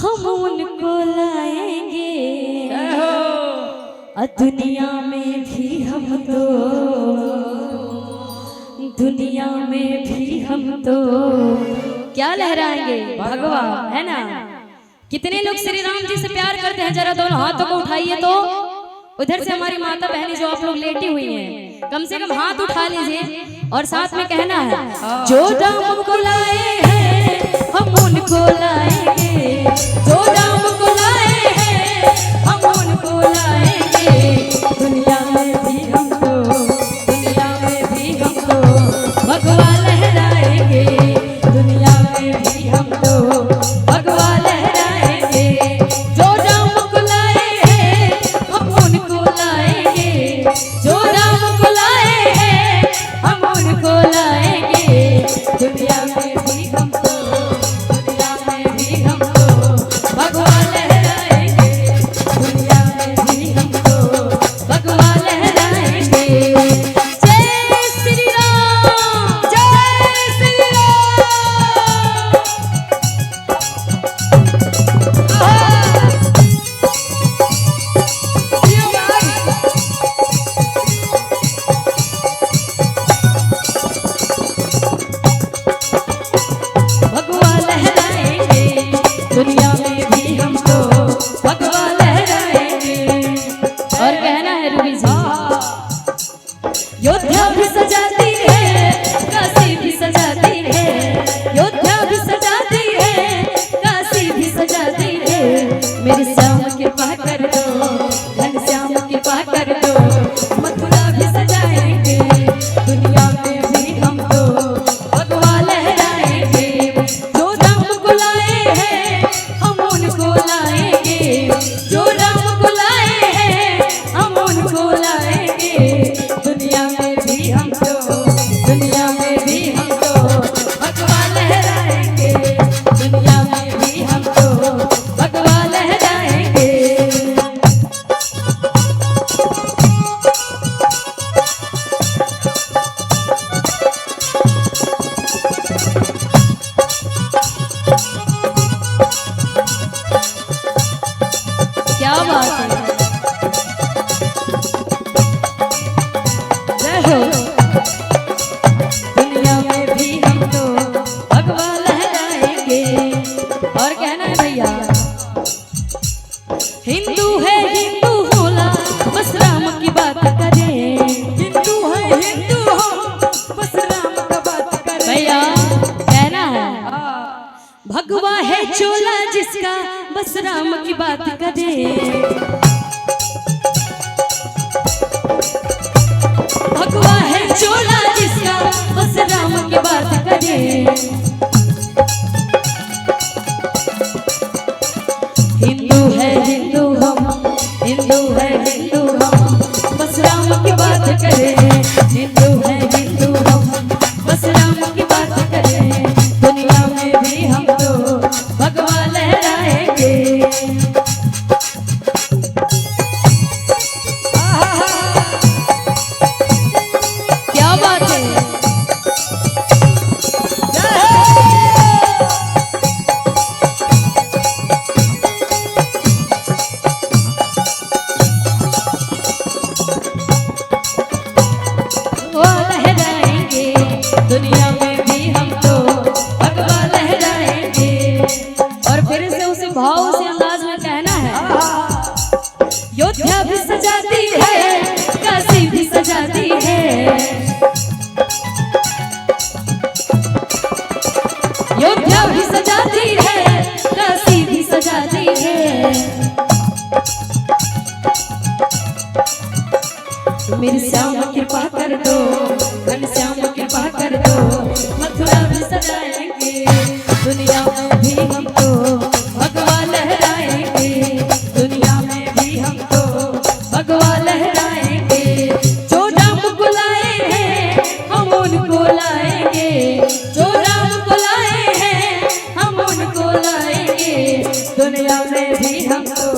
हम उनको लाएंगे दुनिया में भी हम तो, दुनिया में भी हम तो क्या लहराएंगे भगवा, है ना। कितने लोग श्री राम जी से प्यार करते हैं, जरा दोनों हाथों को उठाइए तो। उधर से हमारी माता बहनी जो आप लोग लेटी हुई हैं, कम से कम हाथ उठा लीजिए और साथ में कहना है, जो राम को लाए हैं हम उनको लाएंगे, जो राम को लाए हैं हम उनको लाएंगे, दुनिया में भी हम तो, दुनिया में भी हम तो भगवा लहराएंगे, दुनिया में भी हम तो भगवा लहराएंगे, जो राम को लाए हैं हम उनको लाएंगे, जो राम को लाए हैं हम उनको लाएंगे, दुनिया में भी हम तो, दुनिया में भी हम तो भगवा लहराएंगे, दुनिया में भी हम तो भगवा लहराएंगे। जय श्री राम, जय श्री भगवा लहराएंगे, दुनिया में भी हम तो भगवा लहराएंगे। और कहना है रूबी जी, योद्धा भी सजाती है, काशी भी सजाती है, योद्धा भी सजाती है, काशी भी सजाती है, मेरे श्याम कृपा कर दो, घनश्याम कृपा कर दो, मथुरा भी सजाएंगे, दुनिया में भी हम तो भगवा लहराएंगे, जो राम को लाए हैं हम उनको लाएंगे, जो राम को लाए हैं हम उनको लाएंगे, दुनिया में भी हम तो, दुनिया में भी हम तो भगवा लहराएंगे, दुनिया में भी हम तो भगवा लहराएंगे। क्या बात है, जय हो। दुनिया में भी हम तो भगवा लहराएंगे। और कहना है भैया, हिंदू है हिंदू होला, बस राम की बात करें, हिंदू है हिंदू हो, बस राम का बात करें। भैया कहना है, भगवा है चोला जिसका, बस राम की बात करें, भगवा है चोला जिसका, बस राम की बात करें, हिंदू है हिंदू हम, हिंदू है हिंदू हम, बस राम की बात करें, हिंदू है हिंदू हम, बस राम की बात करें, दुनिया में भी हम तो भगवा लहराएंगे। क्या बात है, वो लहराएंगे, दुनिया में भी हम तो भगवा लहराएंगे। और फिर से उसी भाव से अंदाज में कहना है, योद्धा भी सजाती है, काशी भी सजाती है, योद्धा भी सजाती है, काशी भी सजाती है, मेरे श्याम कृपा कर दो, घनश्याम कृपा कर दो, मथुरा भी सजाएंगे, दुनिया में भी हम तो भगवा लहराएंगे, दुनिया में भी हम तो भगवा लहराएंगे, जो राम को लाए हैं हम उनको लाएंगे, जो राम को लाए हैं हम उनको लाएंगे, दुनिया में भी हम तो